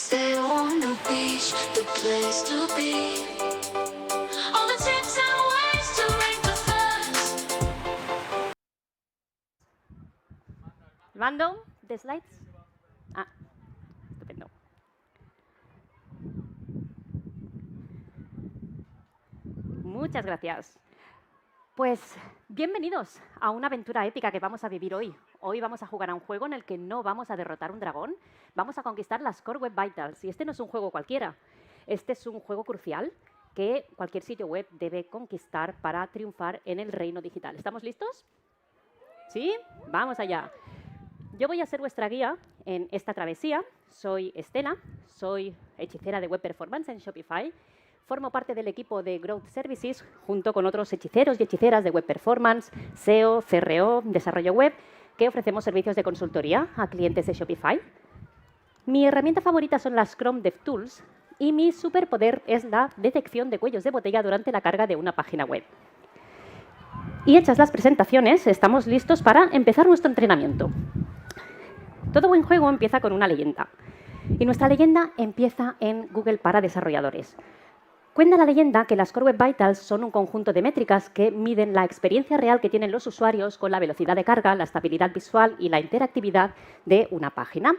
Stay on the beach, the place to be. All the tips and ways to make the first. Mando the slides. Ah, estupendo. Muchas gracias. Pues bienvenidos a una aventura épica que vamos a vivir hoy. Hoy vamos a jugar a un juego en el que no vamos a derrotar un dragón, vamos a conquistar las Core Web Vitals. Y este no es un juego cualquiera, este es un juego crucial que cualquier sitio web debe conquistar para triunfar en el reino digital. ¿Estamos listos? ¿Sí? Vamos allá. Yo voy a ser vuestra guía en esta travesía. Soy Estela, soy hechicera de Web Performance en Shopify. Formo parte del equipo de Growth Services junto con otros hechiceros y hechiceras de Web Performance, SEO, CRO, desarrollo web, que ofrecemos servicios de consultoría a clientes de Shopify. Mi herramienta favorita son las Chrome DevTools y mi superpoder es la detección de cuellos de botella durante la carga de una página web. Y hechas las presentaciones, estamos listos para empezar nuestro entrenamiento. Todo buen juego empieza con una leyenda. Y nuestra leyenda empieza en Google para desarrolladores. Cuenta la leyenda que las Core Web Vitals son un conjunto de métricas que miden la experiencia real que tienen los usuarios con la velocidad de carga, la estabilidad visual y la interactividad de una página.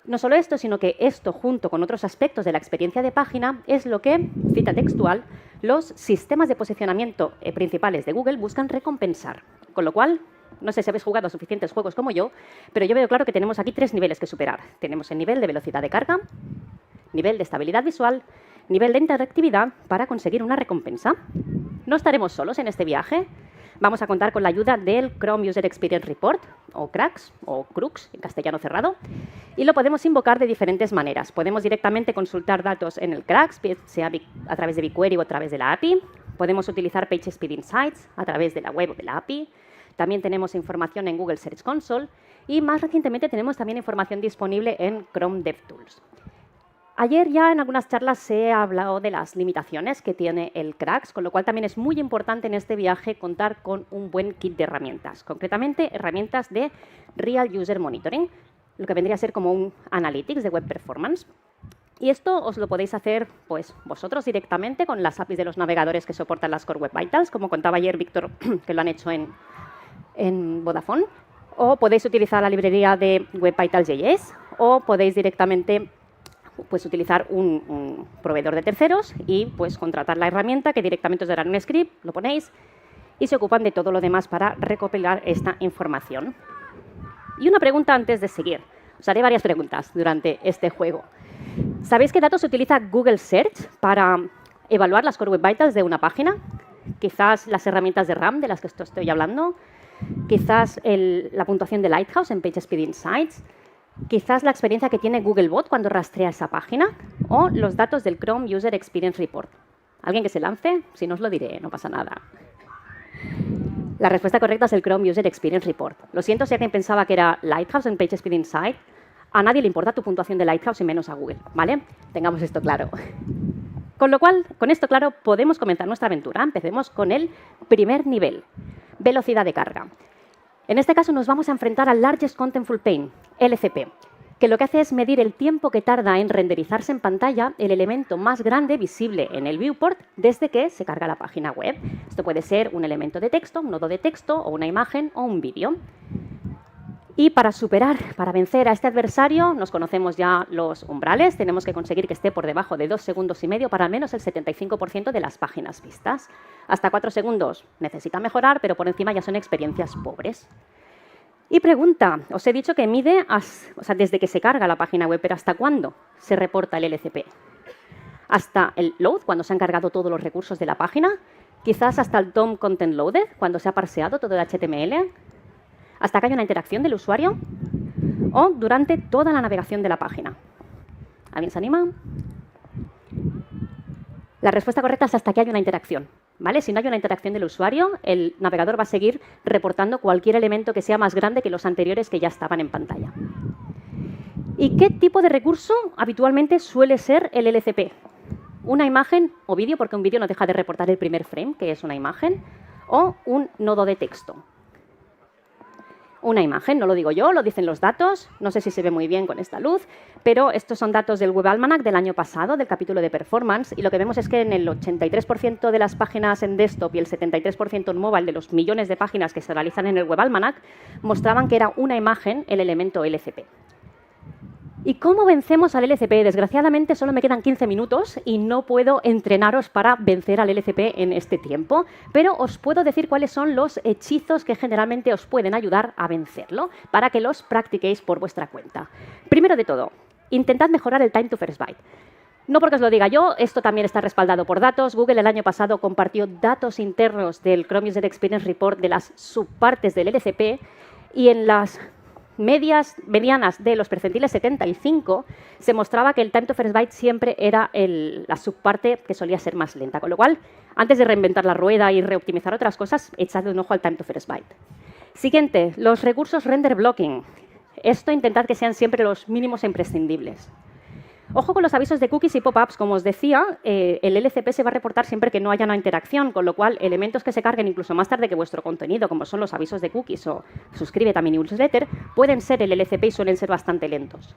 No solo esto, sino que esto, junto con otros aspectos de la experiencia de página, es lo que, cita textual, los sistemas de posicionamiento principales de Google buscan recompensar. Con lo cual, no sé si habéis jugado a suficientes juegos como yo, pero yo veo claro que tenemos aquí 3 niveles que superar. Tenemos el nivel de velocidad de carga, nivel de estabilidad visual, nivel de interactividad para conseguir una recompensa. No estaremos solos en este viaje. Vamos a contar con la ayuda del Chrome User Experience Report, o CRUX, o CRUX en castellano cerrado, y lo podemos invocar de diferentes maneras. Podemos directamente consultar datos en el CRUX, sea a través de BigQuery o a través de la API. Podemos utilizar PageSpeed Insights a través de la web o de la API. También tenemos información en Google Search Console y más recientemente tenemos también información disponible en Chrome DevTools. Ayer ya en algunas charlas se ha hablado de las limitaciones que tiene el CRUX, con lo cual también es muy importante en este viaje contar con un buen kit de herramientas, concretamente herramientas de Real User Monitoring, lo que vendría a ser como un Analytics de Web Performance. Y esto os lo podéis hacer pues, vosotros directamente con las APIs de los navegadores que soportan las Core Web Vitals, como contaba ayer Víctor, que lo han hecho en Vodafone, o podéis utilizar la librería de Web Vitals.js, o podéis directamente pues, utilizar un proveedor de terceros y pues, contratar la herramienta que directamente os dará un script, lo ponéis y se ocupan de todo lo demás para recopilar esta información. Y una pregunta antes de seguir. Os haré varias preguntas durante este juego. ¿Sabéis qué datos utiliza Google Search para evaluar las Core Web Vitals de una página? Quizás las herramientas de RAM de las que estoy hablando. Quizás la puntuación de Lighthouse en PageSpeed Insights. Quizás la experiencia que tiene Googlebot cuando rastrea esa página. O los datos del Chrome User Experience Report. ¿Alguien que se lance? Si no os lo diré, no pasa nada. La respuesta correcta es el Chrome User Experience Report. Lo siento si alguien pensaba que era Lighthouse en PageSpeed Insights. A nadie le importa tu puntuación de Lighthouse y menos a Google, ¿vale? Tengamos esto claro. Con lo cual, con esto claro, podemos comenzar nuestra aventura. Empecemos con el primer nivel, velocidad de carga. En este caso nos vamos a enfrentar al Largest Contentful Paint, LCP, que lo que hace es medir el tiempo que tarda en renderizarse en pantalla el elemento más grande visible en el viewport desde que se carga la página web. Esto puede ser un elemento de texto, un nodo de texto, o una imagen o un vídeo. Y para vencer a este adversario, nos conocemos ya los umbrales. Tenemos que conseguir que esté por debajo de 2 segundos y medio para al menos el 75% de las páginas vistas. Hasta 4 segundos necesita mejorar, pero por encima ya son experiencias pobres. Y pregunta, os he dicho que mide desde que se carga la página web, pero ¿hasta cuándo se reporta el LCP? ¿Hasta el load, cuando se han cargado todos los recursos de la página? ¿Quizás hasta el DOM Content Loaded, cuando se ha parseado todo el HTML? ¿Hasta que haya una interacción del usuario? ¿O durante toda la navegación de la página? ¿Alguien se anima? La respuesta correcta es hasta que haya una interacción, ¿vale? Si no hay una interacción del usuario, el navegador va a seguir reportando cualquier elemento que sea más grande que los anteriores que ya estaban en pantalla. ¿Y qué tipo de recurso habitualmente suele ser el LCP? ¿Una imagen o vídeo? Porque un vídeo no deja de reportar el primer frame, que es una imagen, o un nodo de texto. una imagen, no lo digo yo, lo dicen los datos. No sé si se ve muy bien con esta luz, pero estos son datos del Web Almanac del año pasado, del capítulo de Performance, y lo que vemos es que en el 83% de las páginas en desktop y el 73% en mobile de los millones de páginas que se realizan en el Web Almanac mostraban que era una imagen el elemento LCP. ¿Y cómo vencemos al LCP? Desgraciadamente solo me quedan 15 minutos y no puedo entrenaros para vencer al LCP en este tiempo, pero os puedo decir cuáles son los hechizos que generalmente os pueden ayudar a vencerlo para que los practiquéis por vuestra cuenta. Primero de todo, intentad mejorar el time to first byte. No porque os lo diga yo, esto también está respaldado por datos. Google el año pasado compartió datos internos del Chrome User Experience Report de las subpartes del LCP y en las medianas de los percentiles 75 se mostraba que el time to first byte siempre era la subparte que solía ser más lenta. Con lo cual, antes de reinventar la rueda y reoptimizar otras cosas, echadle un ojo al time to first byte. Siguiente, los recursos render blocking. Esto intentad que sean siempre los mínimos e imprescindibles. Ojo con los avisos de cookies y pop-ups. Como os decía, el LCP se va a reportar siempre que no haya una interacción, con lo cual elementos que se carguen incluso más tarde que vuestro contenido, como son los avisos de cookies o suscríbete a mi newsletter, pueden ser el LCP y suelen ser bastante lentos.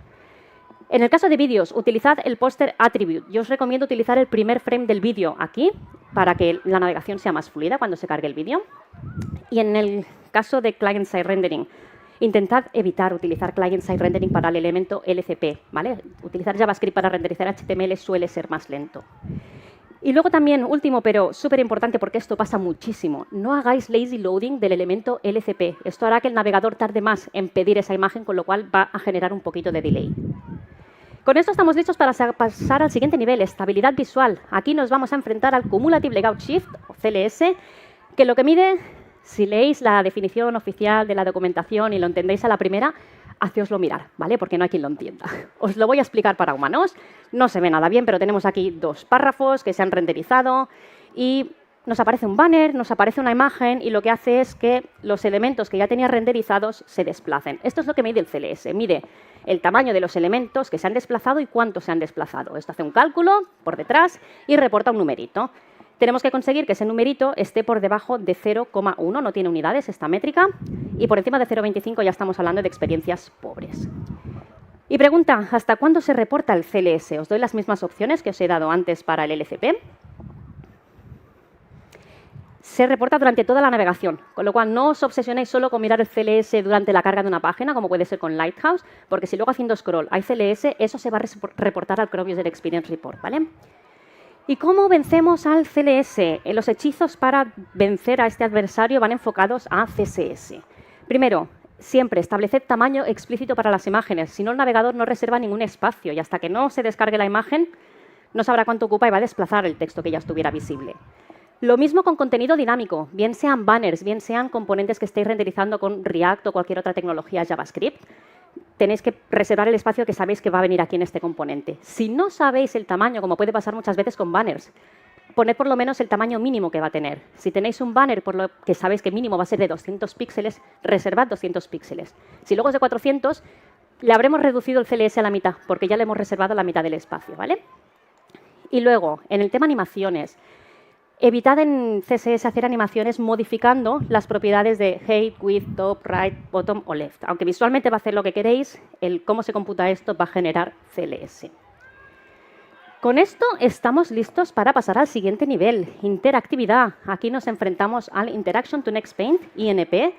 En el caso de vídeos, utilizad el poster attribute. Yo os recomiendo utilizar el primer frame del vídeo aquí para que la navegación sea más fluida cuando se cargue el vídeo. Y en el caso de client-side rendering, intentad evitar utilizar client-side rendering para el elemento LCP, ¿vale? Utilizar JavaScript para renderizar HTML suele ser más lento. Y luego también, último, pero súper importante porque esto pasa muchísimo, no hagáis lazy loading del elemento LCP. Esto hará que el navegador tarde más en pedir esa imagen, con lo cual va a generar un poquito de delay. Con esto estamos listos para pasar al siguiente nivel, estabilidad visual. Aquí nos vamos a enfrentar al Cumulative Layout Shift, o CLS, que lo que mide, si leéis la definición oficial de la documentación y lo entendéis a la primera, hacéoslo mirar, ¿vale? Porque no hay quien lo entienda. Os lo voy a explicar para humanos. No se ve nada bien, pero tenemos aquí dos párrafos que se han renderizado y nos aparece un banner, nos aparece una imagen y lo que hace es que los elementos que ya tenía renderizados se desplacen. Esto es lo que mide el CLS. Mide el tamaño de los elementos que se han desplazado y cuánto se han desplazado. Esto hace un cálculo por detrás y reporta un numerito. Tenemos que conseguir que ese numerito esté por debajo de 0,1, no tiene unidades esta métrica, y por encima de 0,25 ya estamos hablando de experiencias pobres. Y pregunta, ¿hasta cuándo se reporta el CLS? Os doy las mismas opciones que os he dado antes para el LCP. Se reporta durante toda la navegación, con lo cual no os obsesionéis solo con mirar el CLS durante la carga de una página, como puede ser con Lighthouse, porque si luego haciendo scroll hay CLS, eso se va a reportar al Chrome User Experience Report, ¿vale? ¿Y cómo vencemos al CLS? Los hechizos para vencer a este adversario van enfocados a CSS. Primero, siempre estableced tamaño explícito para las imágenes, si no el navegador no reserva ningún espacio y hasta que no se descargue la imagen no sabrá cuánto ocupa y va a desplazar el texto que ya estuviera visible. Lo mismo con contenido dinámico, bien sean banners, bien sean componentes que estéis renderizando con React o cualquier otra tecnología JavaScript. Tenéis que reservar el espacio que sabéis que va a venir aquí en este componente. Si no sabéis el tamaño, como puede pasar muchas veces con banners, poned por lo menos el tamaño mínimo que va a tener. Si tenéis un banner por lo que sabéis que mínimo va a ser de 200 píxeles, reservad 200 píxeles. Si luego es de 400, le habremos reducido el CLS a la mitad, porque ya le hemos reservado la mitad del espacio, ¿vale? Y luego, en el tema animaciones, evitad en CSS hacer animaciones modificando las propiedades de height, width, top, right, bottom o left. Aunque visualmente va a hacer lo que queréis, el cómo se computa esto va a generar CLS. Con esto estamos listos para pasar al siguiente nivel, interactividad. Aquí nos enfrentamos al Interaction to Next Paint, INP.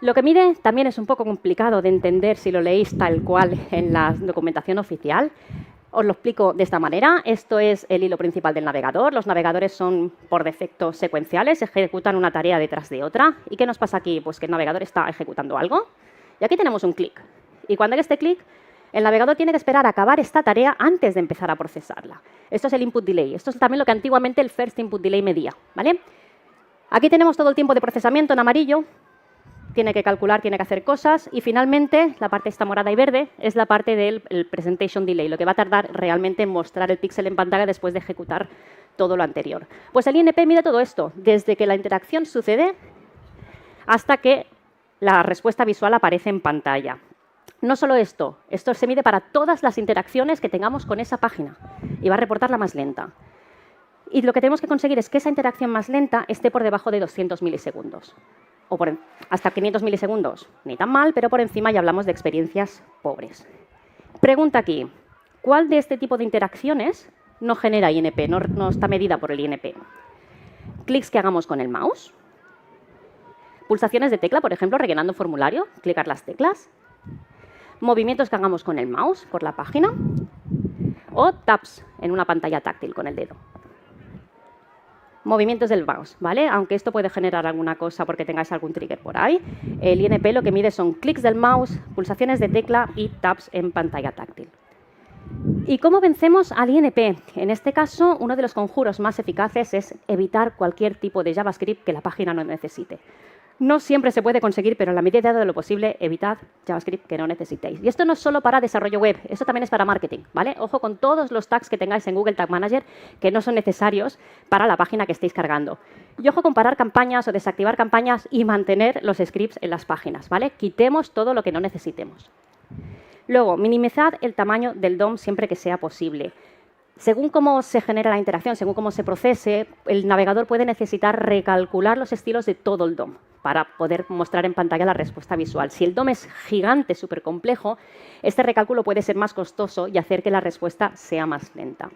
Lo que mide también es un poco complicado de entender si lo leéis tal cual en la documentación oficial. Os lo explico de esta manera. Esto es el hilo principal del navegador. Los navegadores son, por defecto, secuenciales, ejecutan una tarea detrás de otra. ¿Y qué nos pasa aquí? Pues que el navegador está ejecutando algo. Y aquí tenemos un clic. Y cuando haga este clic, el navegador tiene que esperar a acabar esta tarea antes de empezar a procesarla. Esto es el input delay. Esto es también lo que antiguamente el first input delay medía, ¿vale? Aquí tenemos todo el tiempo de procesamiento en amarillo. Tiene que calcular, tiene que hacer cosas y finalmente la parte esta morada y verde es la parte del presentation delay, lo que va a tardar realmente en mostrar el píxel en pantalla después de ejecutar todo lo anterior. Pues el INP mide todo esto, desde que la interacción sucede hasta que la respuesta visual aparece en pantalla. No solo esto se mide para todas las interacciones que tengamos con esa página y va a reportar la más lenta. Y lo que tenemos que conseguir es que esa interacción más lenta esté por debajo de 200 milisegundos. o hasta 500 milisegundos, ni tan mal, pero por encima ya hablamos de experiencias pobres. Pregunta aquí, ¿cuál de este tipo de interacciones no genera INP, no está medida por el INP? Clics que hagamos con el mouse, pulsaciones de tecla, por ejemplo, rellenando formulario, clicar las teclas, movimientos que hagamos con el mouse por la página o taps en una pantalla táctil con el dedo. Movimientos del mouse, ¿vale? Aunque esto puede generar alguna cosa porque tengáis algún trigger por ahí. El INP lo que mide son clics del mouse, pulsaciones de tecla y taps en pantalla táctil. ¿Y cómo vencemos al INP? En este caso, uno de los conjuros más eficaces es evitar cualquier tipo de JavaScript que la página no necesite. No siempre se puede conseguir, pero en la medida de lo posible, evitad JavaScript que no necesitéis. Y esto no es solo para desarrollo web, esto también es para marketing, ¿vale? Ojo con todos los tags que tengáis en Google Tag Manager que no son necesarios para la página que estéis cargando. Y ojo con parar campañas o desactivar campañas y mantener los scripts en las páginas, ¿vale? Quitemos todo lo que no necesitemos. Luego, minimizad el tamaño del DOM siempre que sea posible. Según cómo se genera la interacción, según cómo se procese, el navegador puede necesitar recalcular los estilos de todo el DOM para poder mostrar en pantalla la respuesta visual. Si el DOM es gigante, súper complejo, este recálculo puede ser más costoso y hacer que la respuesta sea más lenta.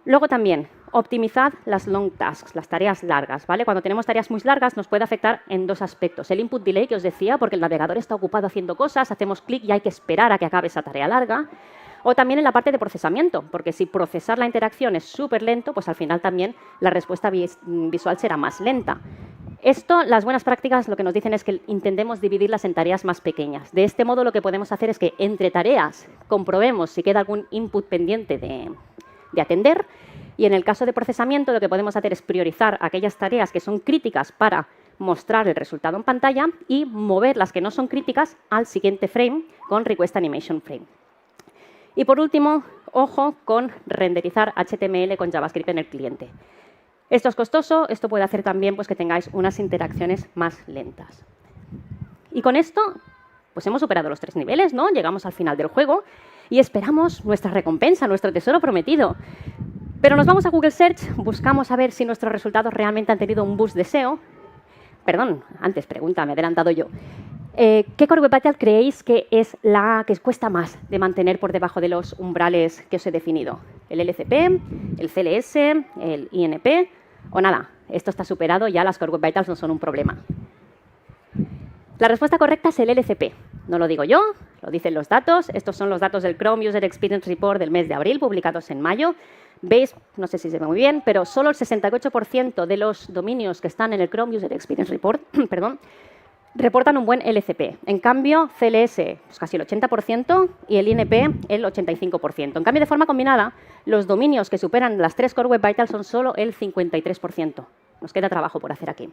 Luego también, optimizad las long tasks, las tareas largas, ¿vale? Cuando tenemos tareas muy largas nos puede afectar en dos aspectos. El input delay, que os decía, porque el navegador está ocupado haciendo cosas, hacemos clic y hay que esperar a que acabe esa tarea larga. O también en la parte de procesamiento, porque si procesar la interacción es súper lento, pues al final también la respuesta visual será más lenta. Esto, las buenas prácticas lo que nos dicen es que intentemos dividirlas en tareas más pequeñas. De este modo lo que podemos hacer es que entre tareas comprobemos si queda algún input pendiente de atender, y en el caso de procesamiento lo que podemos hacer es priorizar aquellas tareas que son críticas para mostrar el resultado en pantalla y mover las que no son críticas al siguiente frame con Request Animation Frame. Y por último, ojo con renderizar HTML con JavaScript en el cliente. Esto es costoso, esto puede hacer también pues, que tengáis unas interacciones más lentas. Y con esto, pues hemos superado los 3 niveles, ¿no? Llegamos al final del juego y esperamos nuestra recompensa, nuestro tesoro prometido. Pero nos vamos a Google Search, buscamos a ver si nuestros resultados realmente han tenido un boost de SEO. Perdón, antes pregunta, me he adelantado yo. ¿Qué Core Web Vital creéis que es la que cuesta más de mantener por debajo de los umbrales que os he definido? ¿El LCP, el CLS, el INP o nada? Esto está superado, ya las Core Web Vitals no son un problema. La respuesta correcta es el LCP. No lo digo yo, lo dicen los datos. Estos son los datos del Chrome User Experience Report del mes de abril, publicados en mayo. Veis, no sé si se ve muy bien, pero solo el 68% de los dominios que están en el Chrome User Experience Report, perdón, reportan un buen LCP. En cambio, CLS pues casi el 80% y el INP el 85%. En cambio, de forma combinada, los dominios que superan las 3 Core Web Vitals son solo el 53%. Nos queda trabajo por hacer aquí.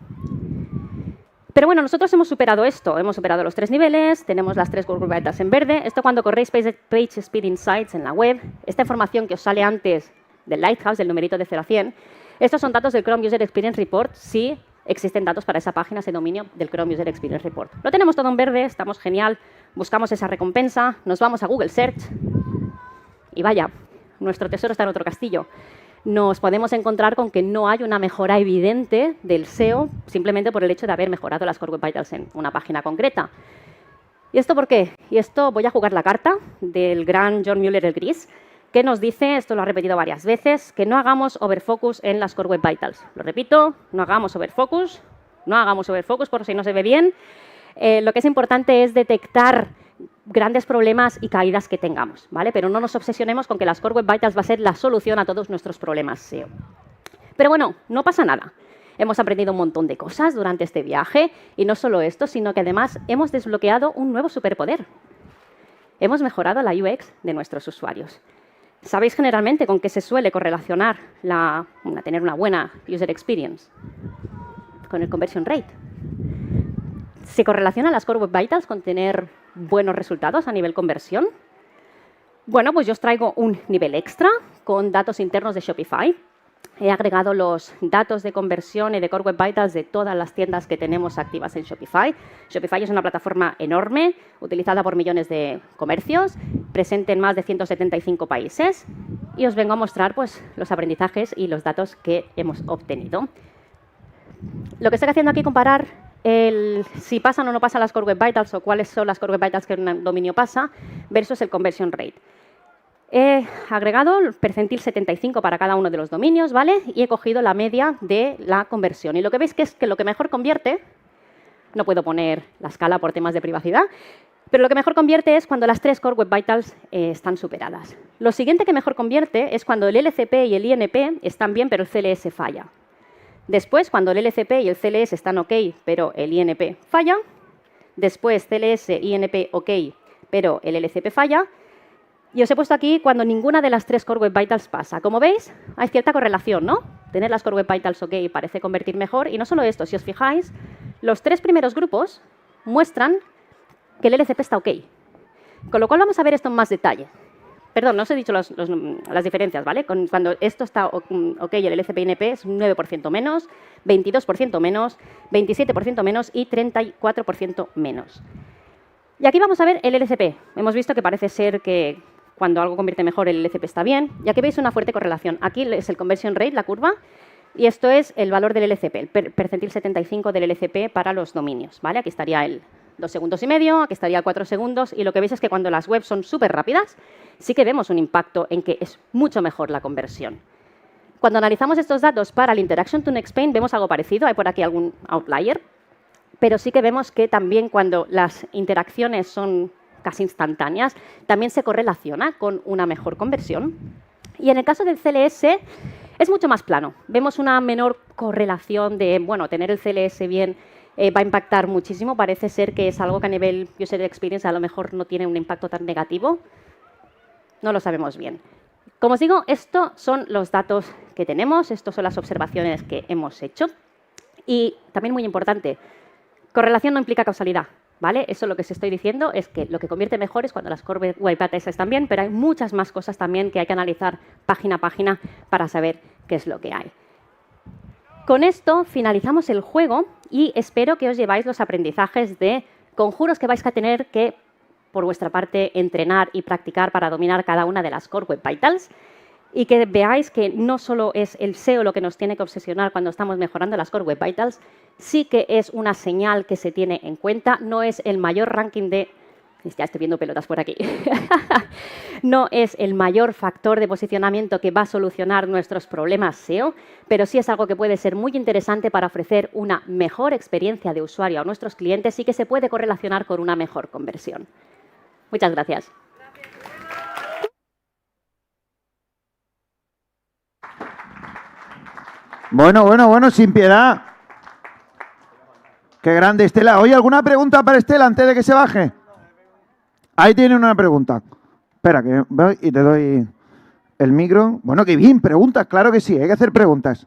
Pero bueno, nosotros hemos superado esto. Hemos superado los 3 niveles, tenemos las 3 Core Web Vitals en verde. Esto cuando corréis Page Speed Insights en la web, esta información que os sale antes del Lighthouse, del numerito de 0 a 100, estos son datos del Chrome User Experience Report si existen datos para esa página, ese dominio del Chrome User Experience Report. Lo tenemos todo en verde, estamos genial, buscamos esa recompensa, nos vamos a Google Search y vaya, nuestro tesoro está en otro castillo. Nos podemos encontrar con que no hay una mejora evidente del SEO simplemente por el hecho de haber mejorado las Core Web Vitals en una página concreta. ¿Y esto por qué? Y esto voy a jugar la carta del gran John Mueller el Gris, que nos dice, esto lo ha repetido varias veces, que no hagamos overfocus en las Core Web Vitals. Lo repito, no hagamos overfocus por si no se ve bien. Lo que es importante es detectar grandes problemas y caídas que tengamos, ¿vale? Pero no nos obsesionemos con que las Core Web Vitals va a ser la solución a todos nuestros problemas SEO. Pero bueno, no pasa nada. Hemos aprendido un montón de cosas durante este viaje y no solo esto, sino que además hemos desbloqueado un nuevo superpoder. Hemos mejorado la UX de nuestros usuarios. ¿Sabéis generalmente con qué se suele correlacionar tener una buena user experience? Con el conversion rate. ¿Se correlaciona las Core Web Vitals con tener buenos resultados a nivel conversión? Bueno, pues yo os traigo un nivel extra con datos internos de Shopify. He agregado los datos de conversión y de Core Web Vitals de todas las tiendas que tenemos activas en Shopify. Shopify es una plataforma enorme, utilizada por millones de comercios, presente en más de 175 países. Y os vengo a mostrar pues, los aprendizajes y los datos que hemos obtenido. Lo que estoy haciendo aquí es comparar si pasan o no pasan las Core Web Vitals o cuáles son las Core Web Vitals que un dominio pasa versus el conversion rate. He agregado el percentil 75 para cada uno de los dominios, ¿vale? Y he cogido la media de la conversión. Y lo que veis que es que lo que mejor convierte, no puedo poner la escala por temas de privacidad, pero lo que mejor convierte es cuando las 3 Core Web Vitals están superadas. Lo siguiente que mejor convierte es cuando el LCP y el INP están bien, pero el CLS falla. Después, cuando el LCP y el CLS están OK, pero el INP falla. Después, CLS, INP OK, pero el LCP falla. Y os he puesto aquí cuando ninguna de las 3 Core Web Vitals pasa. Como veis, hay cierta correlación, ¿no? Tener las Core Web Vitals OK parece convertir mejor. Y no solo esto, si os fijáis, los 3 primeros grupos muestran que el LCP está OK. Con lo cual vamos a ver esto en más detalle. Perdón, no os he dicho las diferencias, ¿vale? Cuando esto está OK y el LCP INP es un 9% menos, 22% menos, 27% menos y 34% menos. Y aquí vamos a ver el LCP. Hemos visto que parece ser que cuando algo convierte mejor, el LCP está bien. Y aquí veis una fuerte correlación. Aquí es el conversion rate, la curva, y esto es el valor del LCP, el percentil 75 del LCP para los dominios, ¿vale? Aquí estaría el 2,5 segundos, aquí estaría 4 segundos, y lo que veis es que cuando las webs son súper rápidas, sí que vemos un impacto en que es mucho mejor la conversión. Cuando analizamos estos datos para el Interaction to Next Pane, vemos algo parecido. Hay por aquí algún outlier, pero sí que vemos que también cuando las interacciones son casi instantáneas, también se correlaciona con una mejor conversión. Y en el caso del CLS es mucho más plano. Vemos una menor correlación de, bueno, tener el CLS bien va a impactar muchísimo. Parece ser que es algo que a nivel user experience a lo mejor no tiene un impacto tan negativo. No lo sabemos bien. Como os digo, estos son los datos que tenemos, estas son las observaciones que hemos hecho. Y también muy importante, correlación no implica causalidad, ¿vale? Eso lo que os estoy diciendo es que lo que convierte mejor es cuando las Core Web Vitals están bien, pero hay muchas más cosas también que hay que analizar página a página para saber qué es lo que hay. Con esto finalizamos el juego y espero que os lleváis los aprendizajes de conjuros que vais a tener que, por vuestra parte, entrenar y practicar para dominar cada una de las Core Web Vitals. Y que veáis que no solo es el SEO lo que nos tiene que obsesionar cuando estamos mejorando las Core Web Vitals, sí que es una señal que se tiene en cuenta, no es el mayor ranking de... Ya estoy viendo pelotas por aquí. No es el mayor factor de posicionamiento que va a solucionar nuestros problemas SEO, pero sí es algo que puede ser muy interesante para ofrecer una mejor experiencia de usuario a nuestros clientes y que se puede correlacionar con una mejor conversión. Muchas gracias. Bueno, sin piedad. Qué grande, Estela. Oye, ¿alguna pregunta para Estela antes de que se baje? Ahí tiene una pregunta. Espera, que voy y te doy el micro. Bueno, qué bien, preguntas, claro que sí, hay que hacer preguntas.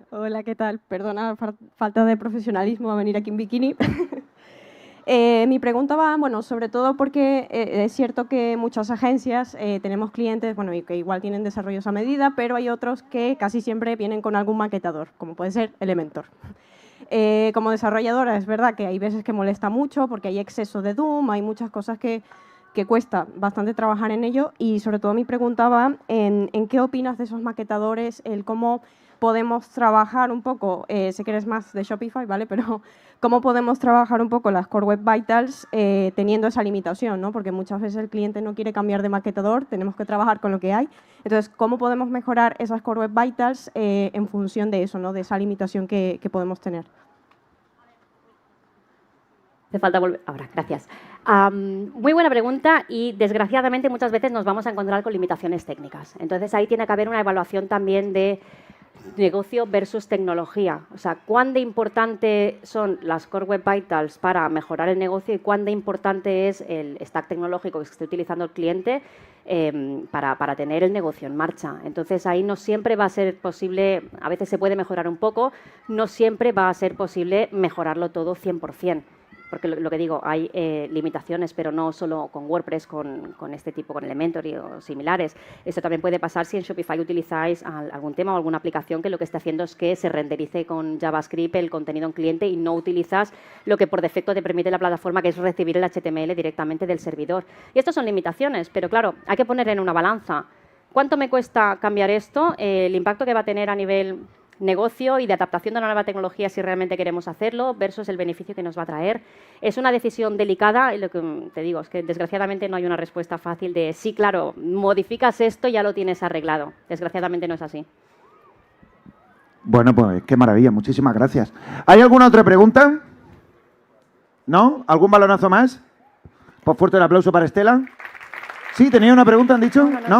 Hola, ¿qué tal? Perdona, falta de profesionalismo a venir aquí en bikini. Mi pregunta va, bueno, sobre todo porque es cierto que muchas agencias tenemos clientes, bueno, y que igual tienen desarrollos a medida, pero hay otros que casi siempre vienen con algún maquetador, como puede ser Elementor. Como desarrolladora es verdad que hay veces que molesta mucho porque hay exceso de Doom, hay muchas cosas que cuesta bastante trabajar en ello y sobre todo mi pregunta va en qué opinas de esos maquetadores, el cómo podemos trabajar un poco, sé que eres más de Shopify, ¿vale? Pero cómo podemos trabajar un poco las Core Web Vitals teniendo esa limitación, ¿no? Porque muchas veces el cliente no quiere cambiar de maquetador, tenemos que trabajar con lo que hay. Entonces, ¿cómo podemos mejorar esas Core Web Vitals en función de eso, ¿no? De esa limitación que podemos tener? Hace falta volver. Ahora, gracias. Muy buena pregunta y desgraciadamente muchas veces nos vamos a encontrar con limitaciones técnicas. Entonces ahí tiene que haber una evaluación también de negocio versus tecnología. O sea, cuán de importante son las Core Web Vitals para mejorar el negocio y cuán de importante es el stack tecnológico que esté utilizando el cliente para tener el negocio en marcha. Entonces ahí no siempre va a ser posible, a veces se puede mejorar un poco, no siempre va a ser posible mejorarlo todo 100%. Porque lo que digo, hay limitaciones, pero no solo con WordPress, con este tipo, con Elementor o similares. Esto también puede pasar si en Shopify utilizáis algún tema o alguna aplicación que lo que esté haciendo es que se renderice con JavaScript el contenido en cliente y no utilizas lo que por defecto te permite la plataforma, que es recibir el HTML directamente del servidor. Y estas son limitaciones, pero claro, hay que poner en una balanza. ¿Cuánto me cuesta cambiar esto? El impacto que va a tener a nivel negocio y de adaptación de una nueva tecnología si realmente queremos hacerlo versus el beneficio que nos va a traer. Es una decisión delicada y lo que te digo es que desgraciadamente no hay una respuesta fácil de sí, claro, modificas esto y ya lo tienes arreglado. Desgraciadamente no es así. Bueno, pues qué maravilla, muchísimas gracias. ¿Hay alguna otra pregunta? ¿No? ¿Algún balonazo más? Pues fuerte el aplauso para Estela. ¿Sí? ¿Tenía una pregunta, han dicho? ¿No?